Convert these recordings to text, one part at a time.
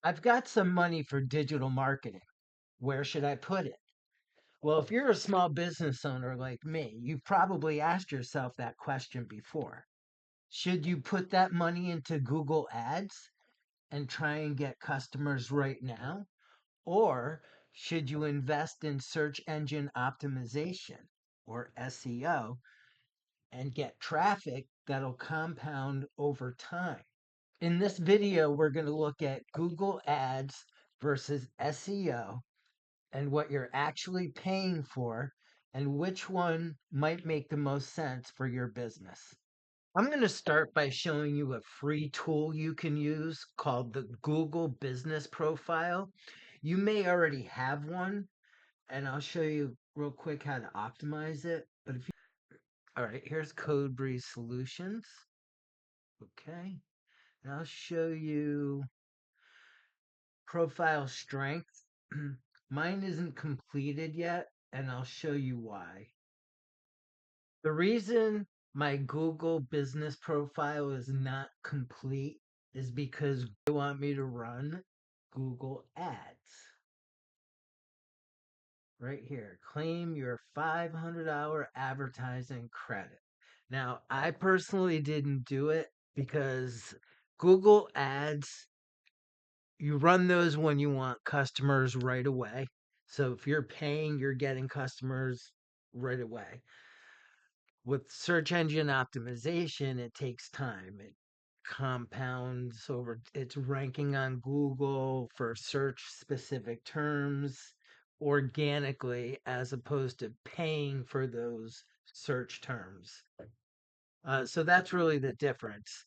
I've got some money for digital marketing. Where should I put it? Well, if you're a small business owner like me, you've probably asked yourself that question before. Should you put that money into Google Ads and try and get customers right now? Or should you invest in search engine optimization or SEO and get traffic that'll compound over time? In this video, we're going to look at Google Ads versus SEO and what you're actually paying for and which one might make the most sense for your business. I'm going to start by showing you a free tool you can use called the Google Business Profile. You may already have one, and I'll show you real quick how to optimize it. But if you, all right, here's CodeBreeze Solutions. Okay, and I'll show you profile strength. Mine isn't completed yet, and I'll show you why. The reason my Google business profile is not complete is because they want me to run Google Ads. Right here, claim your 500-hour advertising credit. Now, I personally didn't do it because Google Ads, you run those when you want customers right away. So if you're paying, you're getting customers right away. With search engine optimization, it takes time. It compounds over, it's ranking on Google for search specific terms organically as opposed to paying for those search terms. So that's really the difference.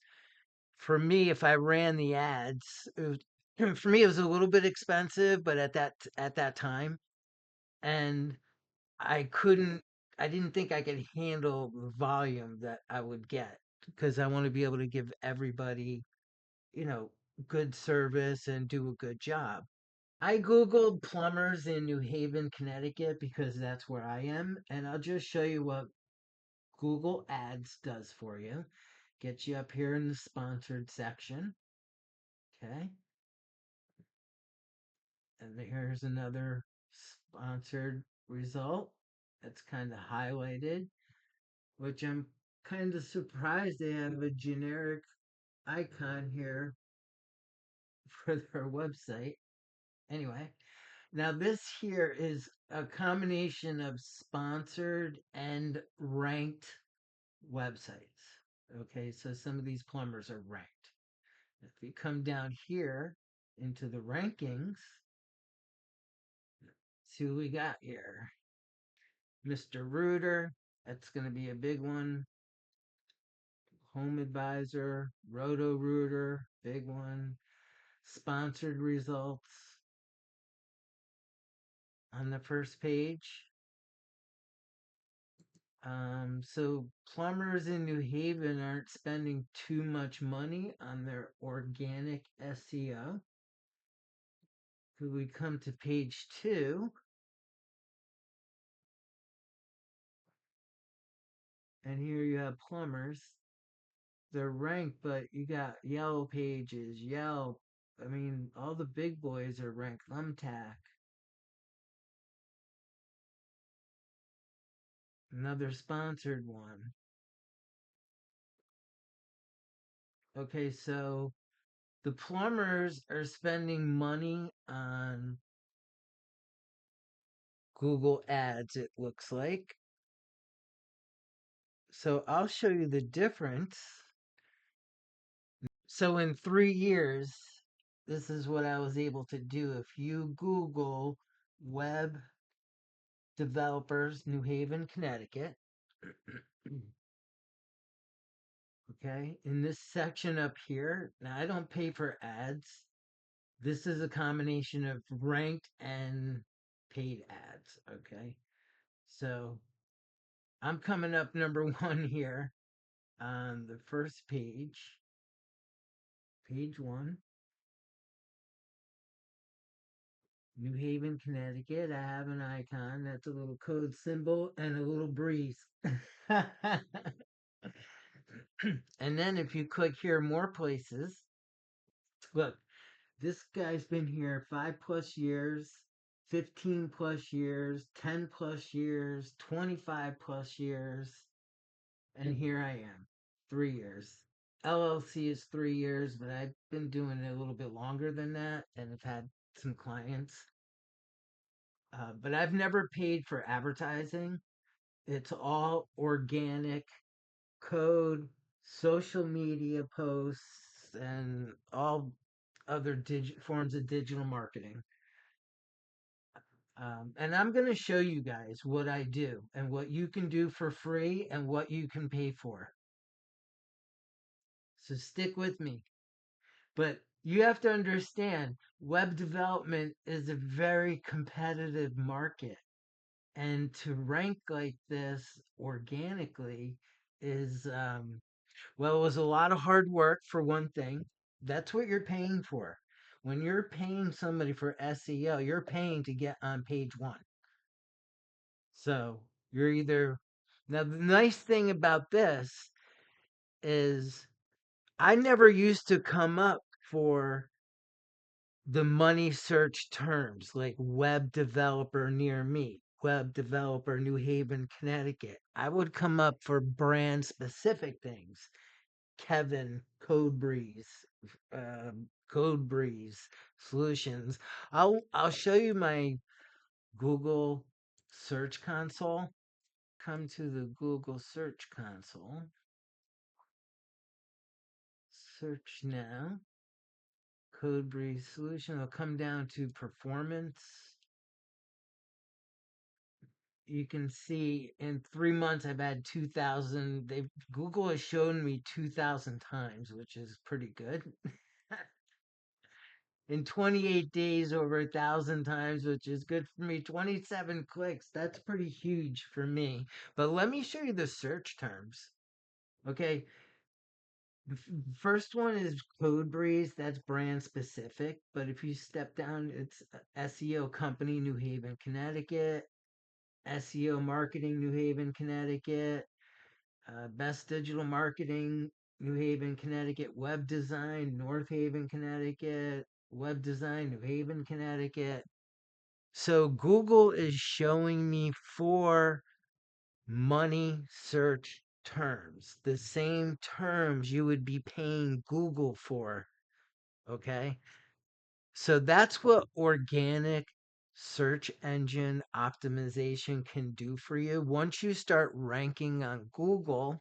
For me, if I ran the ads, for me it was a little bit expensive, but at that time, and I couldn't, I didn't think I could handle the volume that I would get because I want to be able to give everybody, you know, good service and do a good job. I Googled plumbers in New Haven, Connecticut because that's where I am. And I'll just show you what Google Ads does for you. Get you up here in the sponsored section. Okay. And here's another sponsored result that's kind of highlighted, which I'm kind of surprised they have a generic icon here for their website. Anyway, now this here is a combination of sponsored and ranked websites. Okay, so some of these plumbers are ranked. If we come down here into the rankings, see what we got here. Mr. Rooter, that's going to be a big one. Home Advisor, Roto Rooter, big one. Sponsored results on the first page. So plumbers in New Haven aren't spending too much money on their organic SEO. Could we come to page 2? And here you have plumbers. They're ranked, but you got Yellow Pages, Yelp. I mean, all the big boys are ranked. Thumbtack, another sponsored one. Okay, so the plumbers are spending money on Google Ads, it looks like. So I'll show you the difference. So in 3 years, this is what I was able to do. If you Google web developers, New Haven, Connecticut, okay, in this section up here, now I don't pay for ads. This is a combination of ranked and paid ads, okay? So I'm coming up number 1 here on the first page, page 1, New Haven, Connecticut. I have an icon. That's a little code symbol and a little breeze. And then if you click here, more places, look, This guy's been here 5 plus years, 15 plus years, 10 plus years, 25 plus years, and here I am, 3 years. LLC is 3 years, but I've been doing it a little bit longer than that and have had some clients. But I've never paid for advertising. It's all organic code, social media posts, and all other forms of digital marketing. And I'm going to show you guys what I do and what you can do for free and what you can pay for. So stick with me. But you have to understand web development is a very competitive market. And to rank like this organically is, well, it was a lot of hard work for one thing. That's what you're paying for. When you're paying somebody for SEO, you're paying to get on page one. So you're either. Now, the nice thing about this is I never used to come up for the money search terms like web developer near me, web developer New Haven, Connecticut. I would come up for brand specific things. Kevin, CodeBreeze Solutions. I'll show you my Google Search Console. Come to the Google Search Console. Search now. CodeBreeze Solution. I'll come down to performance. You can see in 3 months I've had 2,000. Google has shown me 2,000 times, which is pretty good. In 28 days, over 1,000 times, which is good for me. 27 clicks. That's pretty huge for me. But let me show you the search terms. Okay. First one is CodeBreeze. That's brand specific. But if you step down, it's SEO company, New Haven, Connecticut. SEO marketing, New Haven, Connecticut. Best digital marketing, New Haven, Connecticut. Web design, North Haven, Connecticut. Web design, New Haven, Connecticut. So Google is showing me 4 money search terms, the same terms you would be paying Google for. Okay. So that's what organic search engine optimization can do for you. Once you start ranking on Google,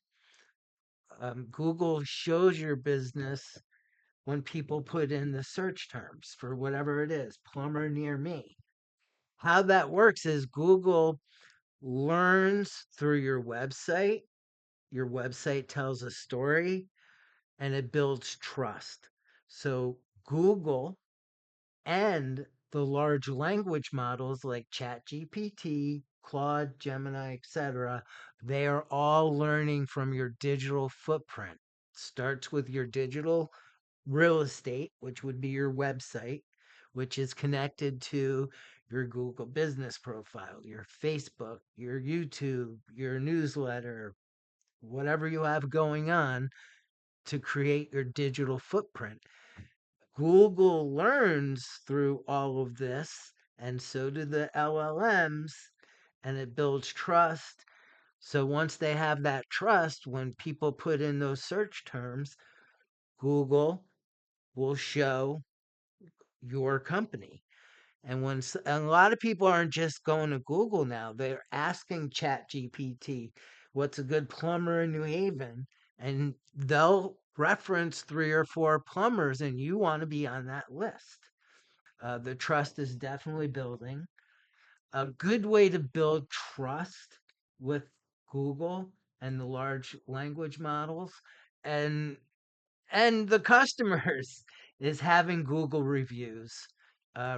Google shows your business when people put in the search terms for whatever it is, plumber near me. How that works is Google learns through your website. Your website tells a story and it builds trust. So Google and the large language models like ChatGPT, Claude, Gemini, etc., they are all learning from your digital footprint. Starts with your digital real estate, which would be your website, which is connected to your Google business profile, your Facebook, your YouTube, your newsletter, whatever you have going on to create your digital footprint. Google learns through all of this, and so do the LLMs, and it builds trust. So once they have that trust, when people put in those search terms, Google will show your company. And a lot of people aren't just going to Google now, they're asking ChatGPT, what's a good plumber in New Haven? And they'll reference 3 or 4 plumbers, and you want to be on that list. The trust is definitely building. A good way to build trust with Google and the large language models and and the customers is having Google reviews.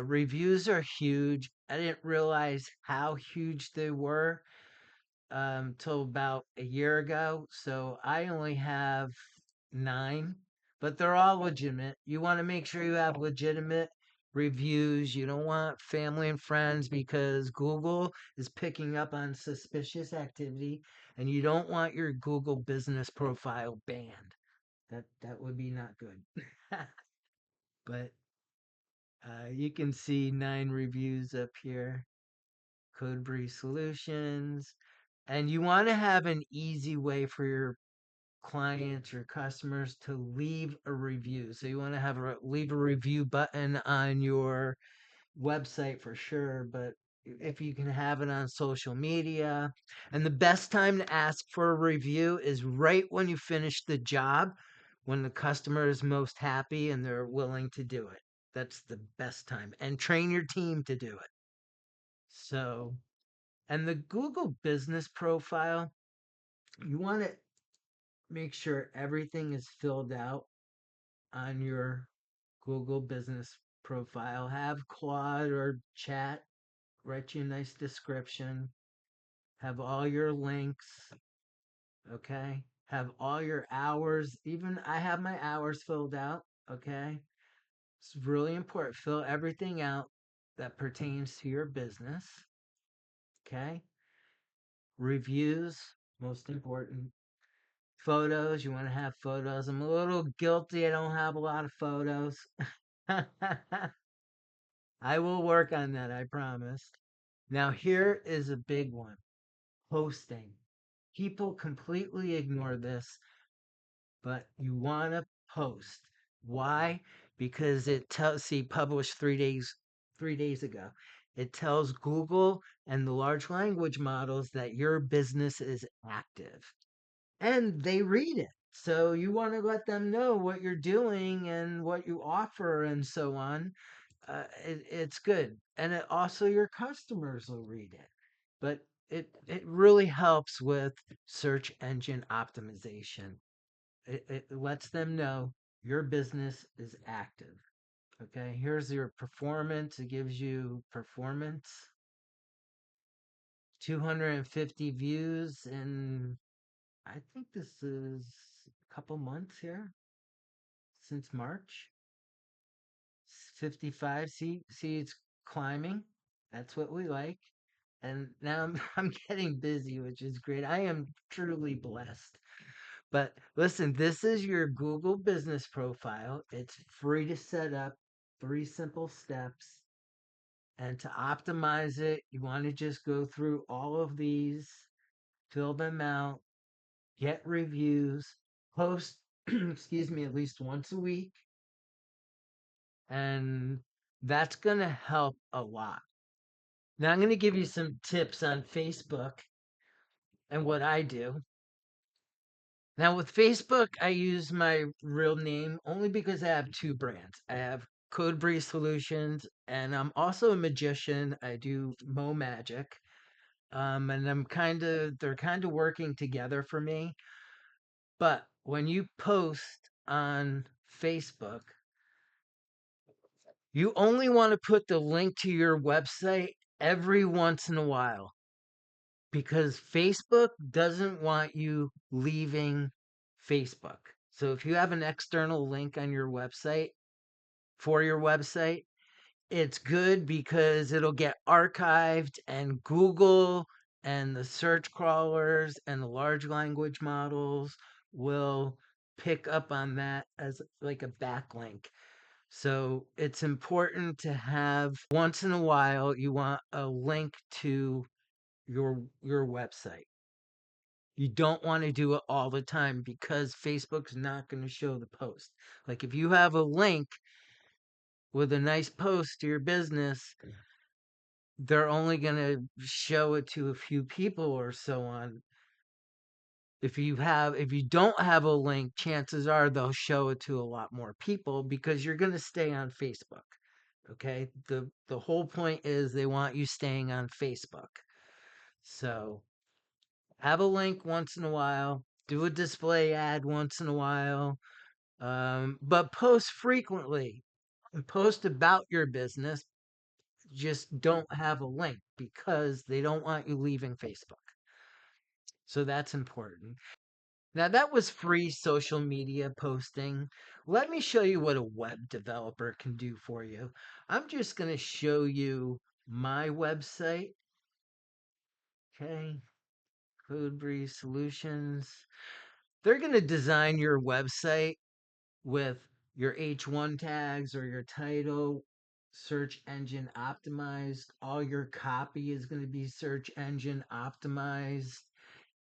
Reviews are huge. I didn't realize how huge they were till about a year ago. So I only have 9, but they're all legitimate. You want to make sure you have legitimate reviews. You don't want family and friends because Google is picking up on suspicious activity, and you don't want your Google business profile banned. That would be not good. But You can see 9 reviews up here. CodeBreeze Solutions. And you want to have an easy way for your clients, your customers to leave a review. So you want to have a leave a review button on your website for sure, but if you can have it on social media. And the best time to ask for a review is right when you finish the job, when the customer is most happy and they're willing to do it. That's the best time. And train your team to do it. So, and the Google business profile, you want to make sure everything is filled out on your Google business profile. Have Claude or Chat write you a nice description. Have all your links. Okay. Have all your hours. Even I have my hours filled out. Okay. It's really important. Fill everything out that pertains to your business. Okay. Reviews, most important. Photos, you want to have photos. I'm a little guilty. I don't have a lot of photos. I will work on that, I promise. Now, here is a big one: posting. People completely ignore this, but you want to post. Why? Because it tells, see, published 3 days ago. It tells Google and the large language models that your business is active and they read it. So you want to let them know what you're doing and what you offer and so on. It's good. And it also your customers will read it. But it really helps with search engine optimization. It lets them know your business is active. Okay, here's your performance. It gives you performance. 250 views in, I think this is a couple months here since March. 55. See, it's climbing. That's what we like. And now I'm, I'm getting busy, which is great. I am truly blessed. But listen, this is your Google business profile. It's free to set up, 3 simple steps. And to optimize it, you want to just go through all of these, fill them out, get reviews, post, excuse me, at least once a week. And that's going to help a lot. Now, I'm going to give you some tips on Facebook and what I do. Now, with Facebook, I use my real name only because I have 2 brands. I have CodeBreeze Solutions, and I'm also a magician. I do Mo Magic. And they're kind of working together for me. But when you post on Facebook, you only want to put the link to your website every once in a while because Facebook doesn't want you leaving Facebook. So if you have an external link on your website for your website, it's good because it'll get archived and Google and the search crawlers and the large language models will pick up on that as like a backlink. So it's important to have once in a while you want a link to your website. You don't want to do it all the time because Facebook's not going to show the post. Like if you have a link with a nice post to your business, they're only going to show it to a few people or so on. If you don't have a link, chances are they'll show it to a lot more people because you're going to stay on Facebook. Okay? The whole point is they want you staying on Facebook. So, have a link once in a while, do a display ad once in a while, but post frequently. Post about your business. Just don't have a link because they don't want you leaving Facebook. So that's important. Now, that was free social media posting. Let me show you what a web developer can do for you. I'm just going to show you my website. Okay, CodeBreeze Solutions. They're going to design your website with your H1 tags or your title, search engine optimized. All your copy is going to be search engine optimized.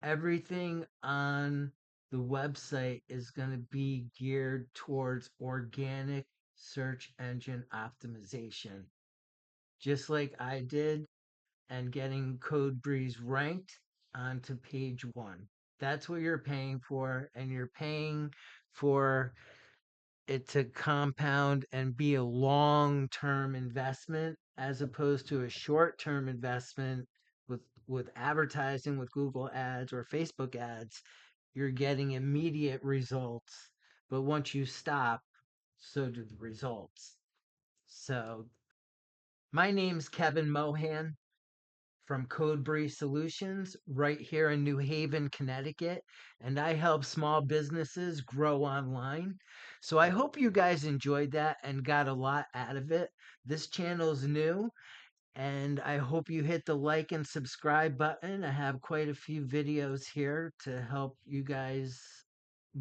Everything on the website is going to be geared towards organic search engine optimization, just like I did, and getting CodeBreeze ranked onto page one. That's what you're paying for, and you're paying for it to compound and be a long-term investment as opposed to a short-term investment with advertising with Google ads or Facebook ads. You're getting immediate results, but once you stop, so do the results. So my name's Kevin Mohan from CodeBreeze Solutions right here in New Haven, Connecticut, and I help small businesses grow online. So I hope you guys enjoyed that and got a lot out of it. This channel's new, and I hope you hit the like and subscribe button. I have quite a few videos here to help you guys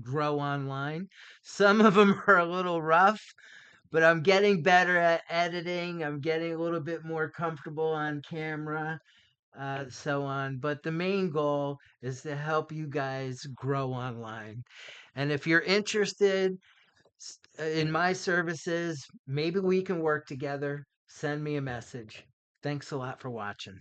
grow online. Some of them are a little rough, but I'm getting better at editing. I'm getting a little bit more comfortable on camera, so on. But the main goal is to help you guys grow online. And if you're interested in my services, maybe we can work together. Send me a message. Thanks a lot for watching.